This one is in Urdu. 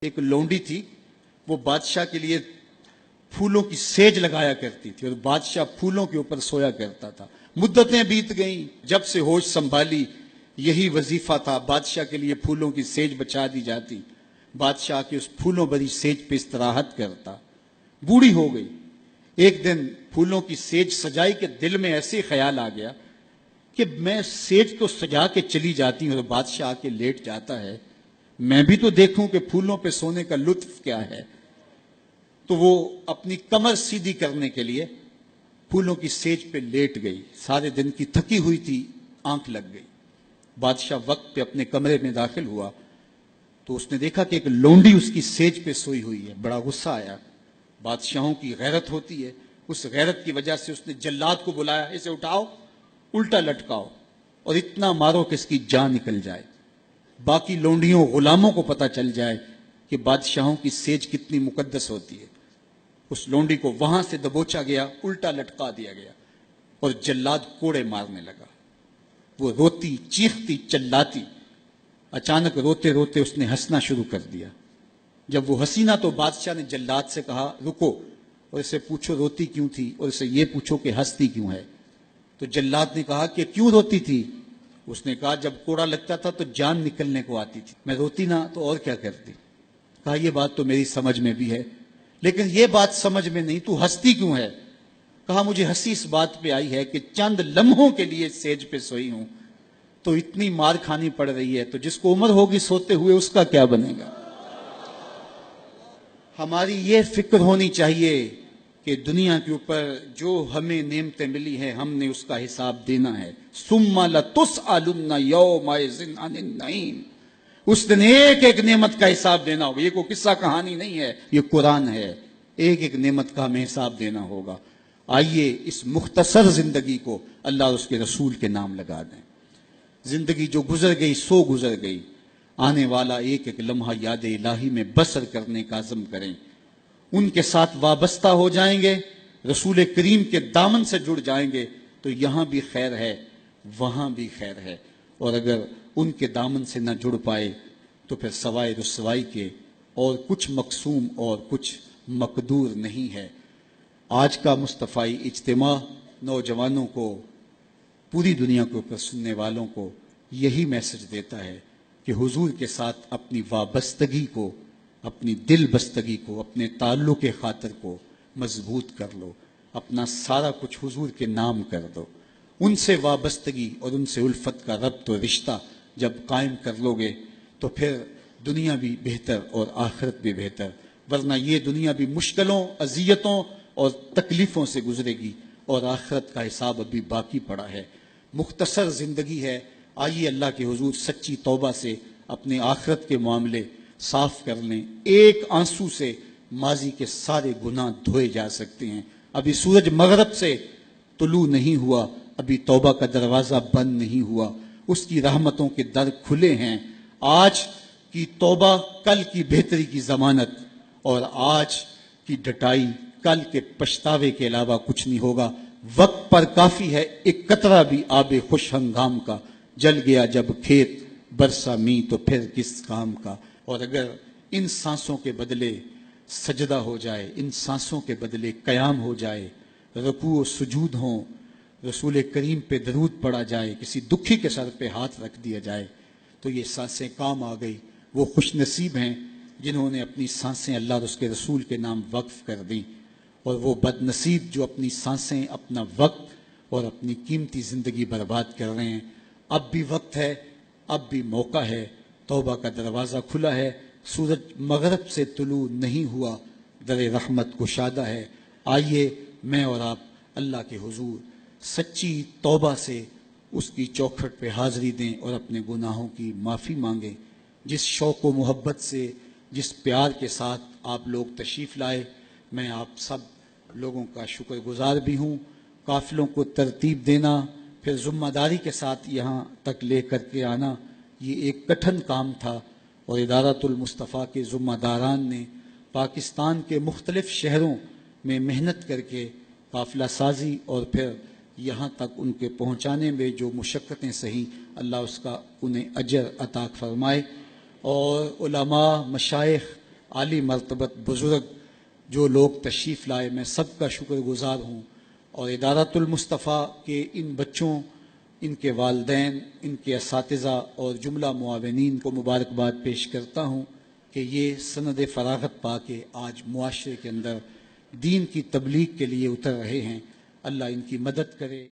ایک لونڈی تھی، وہ بادشاہ کے لیے پھولوں کی سیج لگایا کرتی تھی اور بادشاہ پھولوں کے اوپر سویا کرتا تھا۔ مدتیں بیت گئیں، جب سے ہوش سنبھالی یہی وظیفہ تھا، بادشاہ کے لیے پھولوں کی سیج بچھا دی جاتی، بادشاہ کی اس پھولوں بھری سیج پہ استراحت کرتا۔ بوڑھی ہو گئی، ایک دن پھولوں کی سیج سجائی کہ دل میں ایسے خیال آ گیا کہ میں سیج کو سجا کے چلی جاتی ہوں اور بادشاہ آ کے لیٹ جاتا ہے، میں بھی تو دیکھوں کہ پھولوں پہ سونے کا لطف کیا ہے۔ تو وہ اپنی کمر سیدھی کرنے کے لیے پھولوں کی سیج پہ لیٹ گئی، سارے دن کی تھکی ہوئی تھی، آنکھ لگ گئی۔ بادشاہ وقت پہ اپنے کمرے میں داخل ہوا تو اس نے دیکھا کہ ایک لونڈی اس کی سیج پہ سوئی ہوئی ہے، بڑا غصہ آیا۔ بادشاہوں کی غیرت ہوتی ہے، اس غیرت کی وجہ سے اس نے جلاد کو بلایا، اسے اٹھاؤ، الٹا لٹکاؤ اور اتنا مارو کہ اس کی جان نکل جائے، باقی لونڈیوں غلاموں کو پتہ چل جائے کہ بادشاہوں کی سیج کتنی مقدس ہوتی ہے۔ اس لونڈی کو وہاں سے دبوچا گیا، الٹا لٹکا دیا گیا اور جلاد کوڑے مارنے لگا۔ وہ روتی چیختی چلاتی، اچانک روتے روتے اس نے ہنسنا شروع کر دیا۔ جب وہ ہنسی نہ تو بادشاہ نے جلاد سے کہا رکو اور اسے پوچھو روتی کیوں تھی اور اسے یہ پوچھو کہ ہنستی کیوں ہے۔ تو جلاد نے کہا کہ کیوں روتی تھی؟ اس نے کہا جب کوڑا لگتا تھا تو جان نکلنے کو آتی تھی، میں روتی نہ تو اور کیا کرتی۔ کہا یہ بات تو میری سمجھ میں بھی ہے، لیکن یہ بات سمجھ میں نہیں، تو ہنستی کیوں ہے؟ کہا مجھے ہنسی اس بات پہ آئی ہے کہ چند لمحوں کے لیے سیج پہ سوئی ہوں تو اتنی مار کھانی پڑ رہی ہے، تو جس کو عمر ہوگی سوتے ہوئے اس کا کیا بنے گا۔ ہماری یہ فکر ہونی چاہیے کہ دنیا کے اوپر جو ہمیں نعمتیں ملی ہیں ہم نے اس کا حساب دینا ہے۔ ثم لتسألن یومئذ عن النعیم، اس دن ایک ایک نعمت کا حساب دینا ہوگا۔ یہ کوئی قصہ کہانی نہیں ہے، یہ قرآن ہے، ایک ایک نعمت کا ہمیں حساب دینا ہوگا۔ آئیے اس مختصر زندگی کو اللہ اور اس کے رسول کے نام لگا دیں۔ زندگی جو گزر گئی سو گزر گئی، آنے والا ایک ایک لمحہ یاد الہی میں بسر کرنے کا عزم کریں، ان کے ساتھ وابستہ ہو جائیں گے، رسول کریم کے دامن سے جڑ جائیں گے تو یہاں بھی خیر ہے وہاں بھی خیر ہے، اور اگر ان کے دامن سے نہ جڑ پائے تو پھر سوائے رسوائی کے اور کچھ مقسوم اور کچھ مقدور نہیں ہے۔ آج کا مصطفی اجتماع نوجوانوں کو، پوری دنیا کے اوپر سننے والوں کو یہی میسج دیتا ہے کہ حضور کے ساتھ اپنی وابستگی کو، اپنی دل بستگی کو، اپنے تعلق خاطر کو مضبوط کر لو، اپنا سارا کچھ حضور کے نام کر دو۔ ان سے وابستگی اور ان سے الفت کا ربط و رشتہ جب قائم کر لو گے تو پھر دنیا بھی بہتر اور آخرت بھی بہتر، ورنہ یہ دنیا بھی مشکلوں، اذیتوں اور تکلیفوں سے گزرے گی اور آخرت کا حساب ابھی باقی پڑا ہے۔ مختصر زندگی ہے، آئیے اللہ کے حضور سچی توبہ سے اپنے آخرت کے معاملے صاف کر لیں۔ ایک آنسو سے ماضی کے سارے گناہ دھوئے جا سکتے ہیں۔ ابھی سورج مغرب سے طلوع نہیں ہوا، ابھی توبہ کا دروازہ بند نہیں ہوا، اس کی رحمتوں کے در کھلے ہیں۔ آج کی توبہ کل کی بہتری کی ضمانت، اور آج کی ڈٹائی کل کے پچھتاوے کے علاوہ کچھ نہیں ہوگا۔ وقت پر کافی ہے ایک قطرہ بھی آب خوش ہنگام کا، جل گیا جب کھیت برسا می تو پھر کس کام کا۔ اور اگر ان سانسوں کے بدلے سجدہ ہو جائے، ان سانسوں کے بدلے قیام ہو جائے، رکوع و سجود ہوں، رسول کریم پہ درود پڑا جائے، کسی دکھی کے سر پہ ہاتھ رکھ دیا جائے تو یہ سانسیں کام آ گئی۔ وہ خوش نصیب ہیں جنہوں نے اپنی سانسیں اللہ اور اس کے رسول کے نام وقف کر دیں، اور وہ بد نصیب جو اپنی سانسیں، اپنا وقت اور اپنی قیمتی زندگی برباد کر رہے ہیں۔ اب بھی وقت ہے، اب بھی موقع ہے، توبہ کا دروازہ کھلا ہے، سورج مغرب سے طلوع نہیں ہوا، در رحمت گشادہ ہے۔ آئیے میں اور آپ اللہ کے حضور سچی توبہ سے اس کی چوکھٹ پہ حاضری دیں اور اپنے گناہوں کی معافی مانگیں۔ جس شوق و محبت سے، جس پیار کے ساتھ آپ لوگ تشریف لائے، میں آپ سب لوگوں کا شکر گزار بھی ہوں۔ قافلوں کو ترتیب دینا، پھر ذمہ داری کے ساتھ یہاں تک لے کر کے آنا، یہ ایک کٹھن کام تھا، اور ادارۃ المصطفیٰ کے ذمہ داران نے پاکستان کے مختلف شہروں میں محنت کر کے قافلہ سازی اور پھر یہاں تک ان کے پہنچانے میں جو مشقتیں سہی، اللہ اس کا انہیں اجر عطا فرمائے۔ اور علماء، مشائخ، عالی مرتبت بزرگ جو لوگ تشریف لائے، میں سب کا شکر گزار ہوں، اور ادارۃ المصطفیٰ کے ان بچوں، ان کے والدین، ان کے اساتذہ اور جملہ معاونین کو مبارکباد پیش کرتا ہوں کہ یہ سند فراغت پا کے آج معاشرے کے اندر دین کی تبلیغ کے لیے اتر رہے ہیں۔ اللہ ان کی مدد کرے۔